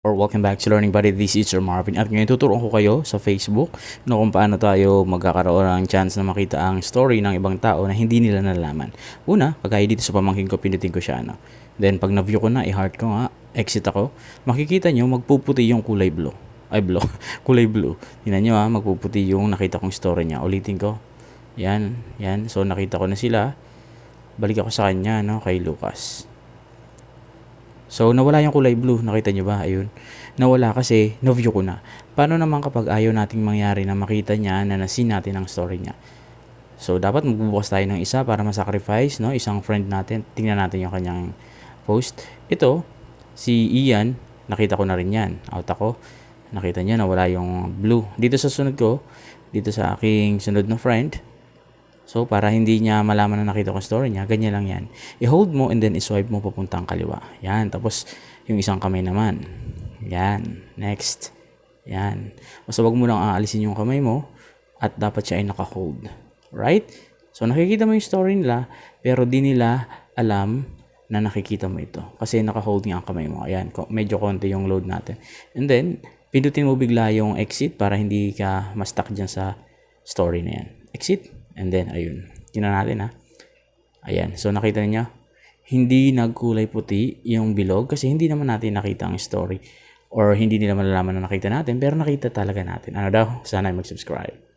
Or welcome back to Learning Buddy. This is Sir Marvin at ngayon tuturuan ko kayo sa Facebook kung paano tayo magkakaroon ng chance na makita ang story ng ibang tao na hindi nila nalalaman. Una, pagkaya dito sa pamangkin ko, pinutin ko siya. Then pag na-view ko na, i-heart ko nga, exit ako, makikita nyo magpuputi yung kulay blue. Ay, blue. Kulay blue. Tingnan nyo magpuputi yung nakita kong story niya. Ulitin ko. Yan, yan. So nakita ko na sila. Balik ako sa kanya, kay Lucas. So, nawala yung kulay blue. Nakita nyo ba? Ayun. Nawala kasi, na-view ko na. Paano naman kapag ayaw nating mangyari na makita niya na nasin natin ang story niya? So, dapat magbubukas tayo ng isa para masacrifice, isang friend natin. Tingnan natin yung kanyang post. Ito, si Ian, nakita ko na rin yan. Out ako. Nakita niya, nawala yung blue. Dito sa sunod ko, dito sa aking sunod na friend, so, para hindi niya malaman na nakita ko story niya, ganyan lang yan. I-hold mo and then i-swipe mo papuntang kaliwa. Yan. Tapos, yung isang kamay naman. Yan. Next. Yan. Basta wag mo lang aalisin yung kamay mo at dapat siya ay naka-hold. Right? So, nakikita mo yung story nila pero di nila alam na nakikita mo ito. Kasi naka-hold nga ang kamay mo. Ayan. Medyo konti yung load natin. And then, pindutin mo bigla yung exit para hindi ka ma-stuck dyan sa story na yan. Exit. And then, ayun. Tingnan natin Ayan. So, nakita niyo hindi nagkulay puti yung bilog kasi hindi naman natin nakita ang story or hindi nila malalaman na nakita natin pero nakita talaga natin. Ano daw? Sana mag-subscribe.